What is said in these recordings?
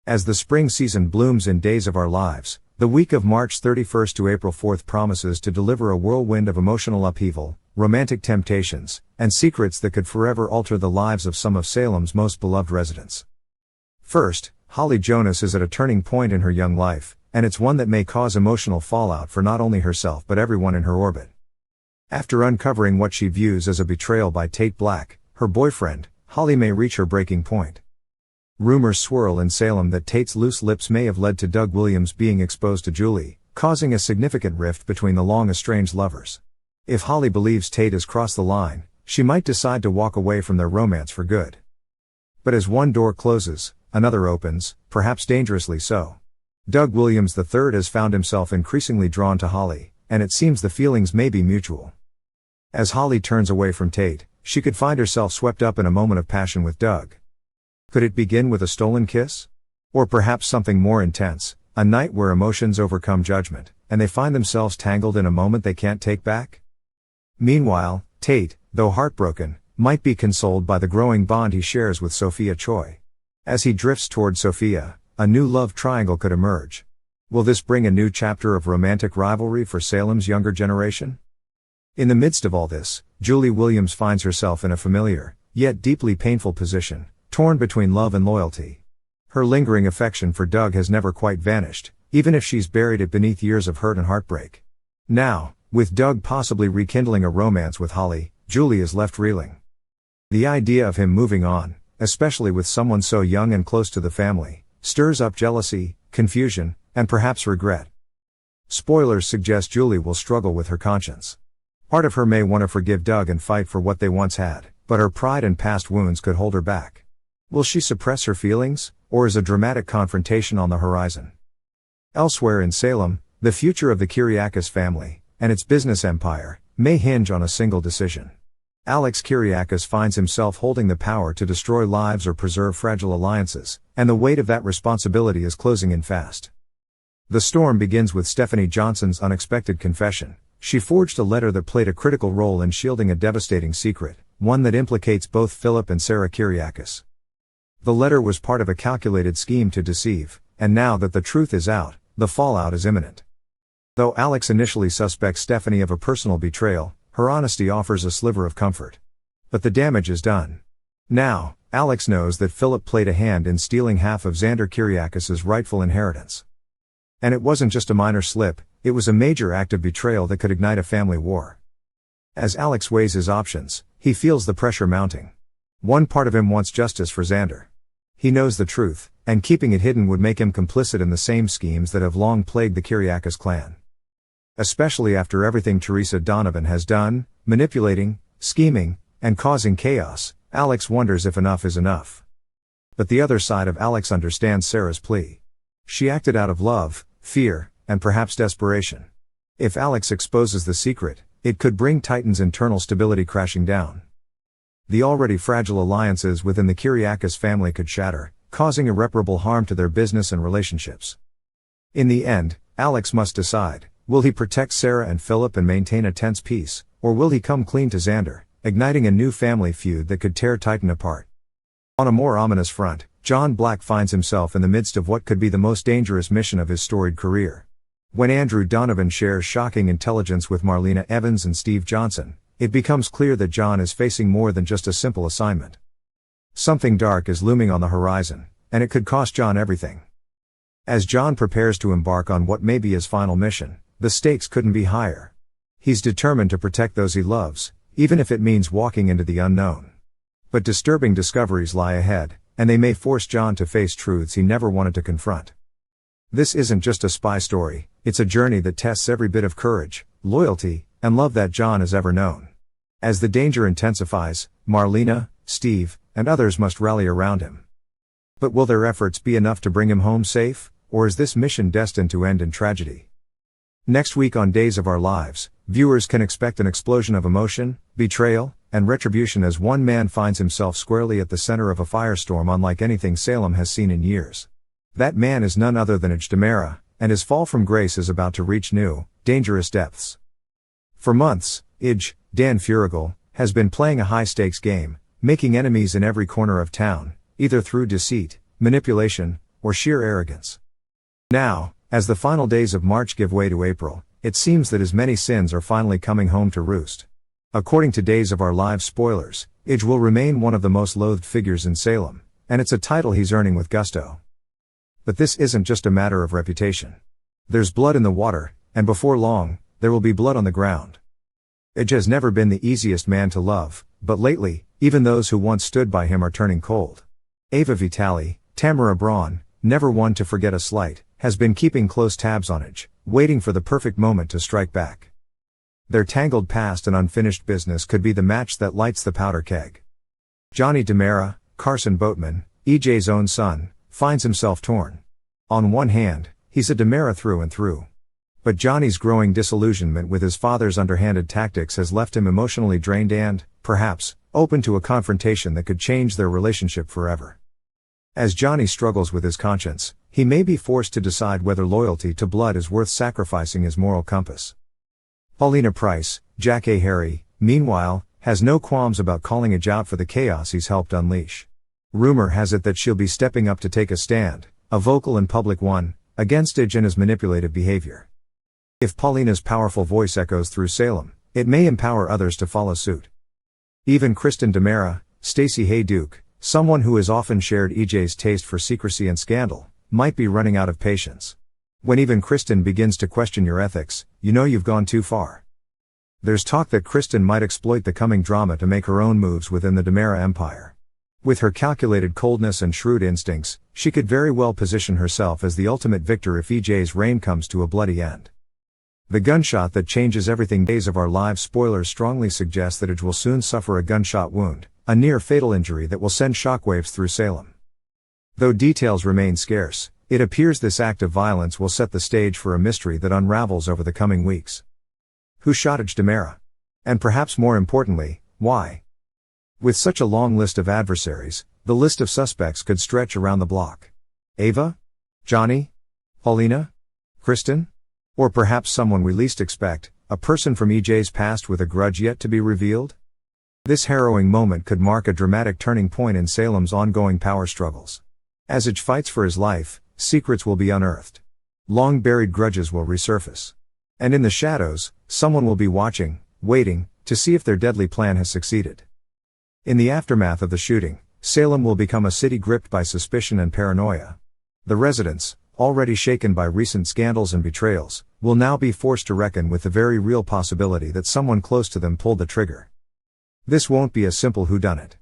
As the spring season blooms in Days of Our Lives, the week of March 31st to April 4th promises to deliver a whirlwind of emotional upheaval, romantic temptations, and secrets that could forever alter the lives of some of Salem's most beloved residents. First, Holly Jonas is at a turning point in her young life, and it's one that may cause emotional fallout for not only herself but everyone in her orbit. After uncovering what she views as a betrayal by Tate Black, her boyfriend, Holly may reach her breaking point. Rumors swirl in Salem that Tate's loose lips may have led to Doug Williams being exposed to Julie, causing a significant rift between the long-estranged lovers. If Holly believes Tate has crossed the line, she might decide to walk away from their romance for good. But as one door closes, another opens, perhaps dangerously so. Doug Williams III has found himself increasingly drawn to Holly, and it seems the feelings may be mutual. As Holly turns away from Tate, she could find herself swept up in a moment of passion with Doug. Could it begin with a stolen kiss? Or perhaps something more intense, a night where emotions overcome judgment, and they find themselves tangled in a moment they can't take back? Meanwhile, Tate, though heartbroken, might be consoled by the growing bond he shares with Sophia Choi. As he drifts toward Sophia, a new love triangle could emerge. Will this bring a new chapter of romantic rivalry for Salem's younger generation? In the midst of all this, Julie Williams finds herself in a familiar, yet deeply painful position, torn between love and loyalty. Her lingering affection for Doug has never quite vanished, even if she's buried it beneath years of hurt and heartbreak. Now, with Doug possibly rekindling a romance with Holly, Julie is left reeling. The idea of him moving on, especially with someone so young and close to the family, stirs up jealousy, confusion, and perhaps regret. Spoilers suggest Julie will struggle with her conscience. Part of her may want to forgive Doug and fight for what they once had, but her pride and past wounds could hold her back. Will she suppress her feelings, or is a dramatic confrontation on the horizon? Elsewhere in Salem, the future of the Kiriakis family, and its business empire, may hinge on a single decision. Alex Kiriakis finds himself holding the power to destroy lives or preserve fragile alliances, and the weight of that responsibility is closing in fast. The storm begins with Stephanie Johnson's unexpected confession. She forged a letter that played a critical role in shielding a devastating secret, one that implicates both Philip and Sarah Kiriakis. The letter was part of a calculated scheme to deceive, and now that the truth is out, the fallout is imminent. Though Alex initially suspects Stephanie of a personal betrayal, her honesty offers a sliver of comfort. But the damage is done. Now, Alex knows that Philip played a hand in stealing half of Xander Kiriakis' rightful inheritance. And it wasn't just a minor slip, it was a major act of betrayal that could ignite a family war. As Alex weighs his options, he feels the pressure mounting. One part of him wants justice for Xander. He knows the truth, and keeping it hidden would make him complicit in the same schemes that have long plagued the Kiriakis clan. Especially after everything Teresa Donovan has done, manipulating, scheming, and causing chaos, Alex wonders if enough is enough. But the other side of Alex understands Sarah's plea. She acted out of love, fear, and perhaps desperation. If Alex exposes the secret, it could bring Titan's internal stability crashing down. The already fragile alliances within the Kiriakis family could shatter, causing irreparable harm to their business and relationships. In the end, Alex must decide, will he protect Sarah and Philip and maintain a tense peace, or will he come clean to Xander, igniting a new family feud that could tear Titan apart? On a more ominous front, John Black finds himself in the midst of what could be the most dangerous mission of his storied career. When Andrew Donovan shares shocking intelligence with Marlena Evans and Steve Johnson, it becomes clear that John is facing more than just a simple assignment. Something dark is looming on the horizon, and it could cost John everything. As John prepares to embark on what may be his final mission, the stakes couldn't be higher. He's determined to protect those he loves, even if it means walking into the unknown. But disturbing discoveries lie ahead, and they may force John to face truths he never wanted to confront. This isn't just a spy story, it's a journey that tests every bit of courage, loyalty, and love that John has ever known. As the danger intensifies, Marlena, Steve, and others must rally around him. But will their efforts be enough to bring him home safe, or is this mission destined to end in tragedy? Next week on Days of Our Lives, viewers can expect an explosion of emotion, betrayal, and retribution as one man finds himself squarely at the center of a firestorm unlike anything Salem has seen in years. That man is none other than EJ DiMera, and his fall from grace is about to reach new, dangerous depths. For months, EJ, Dan Furigal, has been playing a high-stakes game, making enemies in every corner of town, either through deceit, manipulation, or sheer arrogance. Now, as the final days of March give way to April, it seems that his many sins are finally coming home to roost. According to Days of Our Lives spoilers, EJ will remain one of the most loathed figures in Salem, and it's a title he's earning with gusto. But this isn't just a matter of reputation. There's blood in the water, and before long, there will be blood on the ground. EJ has never been the easiest man to love, but lately, even those who once stood by him are turning cold. Ava Vitale, Tamara Braun, never one to forget a slight, has been keeping close tabs on EJ, waiting for the perfect moment to strike back. Their tangled past and unfinished business could be the match that lights the powder keg. Johnny DiMera, Carson Boatman, EJ's own son, finds himself torn. On one hand, he's a DiMera through and through. But Johnny's growing disillusionment with his father's underhanded tactics has left him emotionally drained and, perhaps, open to a confrontation that could change their relationship forever. As Johnny struggles with his conscience, he may be forced to decide whether loyalty to blood is worth sacrificing his moral compass. Paulina Price, Jack A. Harry, meanwhile, has no qualms about calling EJ out for the chaos he's helped unleash. Rumor has it that she'll be stepping up to take a stand, a vocal and public one, against EJ and his manipulative behavior. If Paulina's powerful voice echoes through Salem, it may empower others to follow suit. Even Kristen DiMera, Stacey Hay Duke, someone who has often shared EJ's taste for secrecy and scandal, might be running out of patience. When even Kristen begins to question your ethics, you know you've gone too far. There's talk that Kristen might exploit the coming drama to make her own moves within the DiMera empire. With her calculated coldness and shrewd instincts, she could very well position herself as the ultimate victor if EJ's reign comes to a bloody end. The gunshot that changes everything. Days of Our Lives spoilers strongly suggest that EJ will soon suffer a gunshot wound, a near-fatal injury that will send shockwaves through Salem. Though details remain scarce, it appears this act of violence will set the stage for a mystery that unravels over the coming weeks. Who shot EJ DiMera? And perhaps more importantly, why? With such a long list of adversaries, the list of suspects could stretch around the block. Ava? Johnny? Paulina? Kristen? Or perhaps someone we least expect, a person from EJ's past with a grudge yet to be revealed? This harrowing moment could mark a dramatic turning point in Salem's ongoing power struggles. As EJ fights for his life, secrets will be unearthed. Long-buried grudges will resurface. And in the shadows, someone will be watching, waiting, to see if their deadly plan has succeeded. In the aftermath of the shooting, Salem will become a city gripped by suspicion and paranoia. The residents, already shaken by recent scandals and betrayals, will now be forced to reckon with the very real possibility that someone close to them pulled the trigger. This won't be a simple whodunit.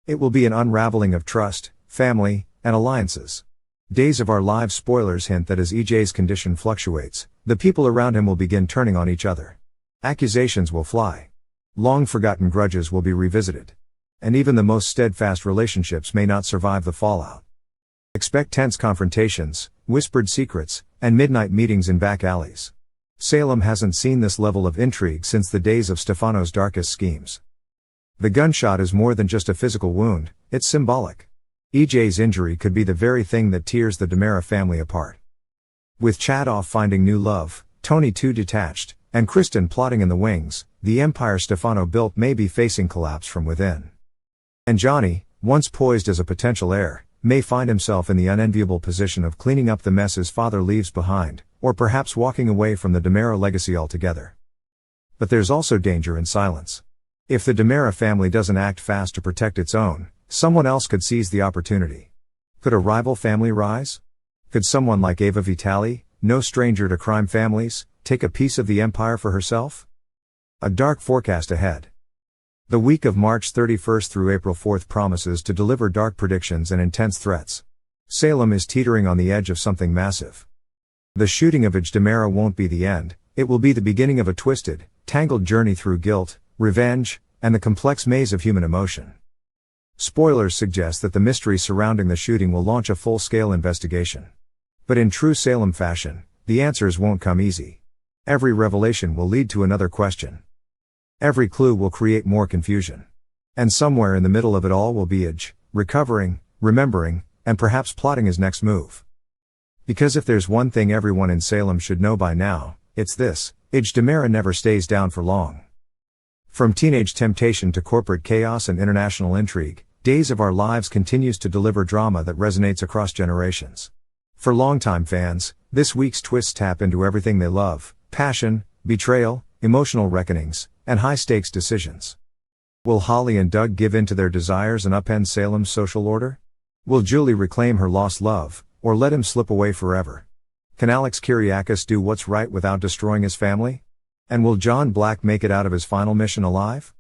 It will be an unraveling of trust, family, and alliances. Days of Our Lives spoilers hint that as EJ's condition fluctuates, the people around him will begin turning on each other. Accusations will fly. Long-forgotten grudges will be revisited. And even the most steadfast relationships may not survive the fallout. Expect tense confrontations, whispered secrets, and midnight meetings in back alleys. Salem hasn't seen this level of intrigue since the days of Stefano's darkest schemes. The gunshot is more than just a physical wound, it's symbolic. EJ's injury could be the very thing that tears the DiMera family apart. With Chad off finding new love, Tony too detached, and Kristen plotting in the wings, the empire Stefano built may be facing collapse from within. And Johnny, once poised as a potential heir, may find himself in the unenviable position of cleaning up the mess his father leaves behind, or perhaps walking away from the DiMera legacy altogether. But there's also danger in silence. If the DiMera family doesn't act fast to protect its own, someone else could seize the opportunity. Could a rival family rise? Could someone like Ava Vitale, no stranger to crime families, take a piece of the empire for herself? A dark forecast ahead. The week of March 31st through April 4th promises to deliver dark predictions and intense threats. Salem is teetering on the edge of something massive. The shooting of EJ DiMera won't be the end, it will be the beginning of a twisted, tangled journey through guilt, revenge, and the complex maze of human emotion. Spoilers suggest that the mystery surrounding the shooting will launch a full-scale investigation. But in true Salem fashion, the answers won't come easy. Every revelation will lead to another question. Every clue will create more confusion. And somewhere in the middle of it all will be EJ, recovering, remembering, and perhaps plotting his next move. Because if there's one thing everyone in Salem should know by now, it's this: EJ DiMera never stays down for long. From teenage temptation to corporate chaos and international intrigue, Days of Our Lives continues to deliver drama that resonates across generations. For longtime fans, this week's twists tap into everything they love: passion, betrayal, emotional reckonings, and high-stakes decisions. Will Holly and Doug give in to their desires and upend Salem's social order? Will Julie reclaim her lost love, or let him slip away forever? Can Alex Kiriakis do what's right without destroying his family? And will John Black make it out of his final mission alive?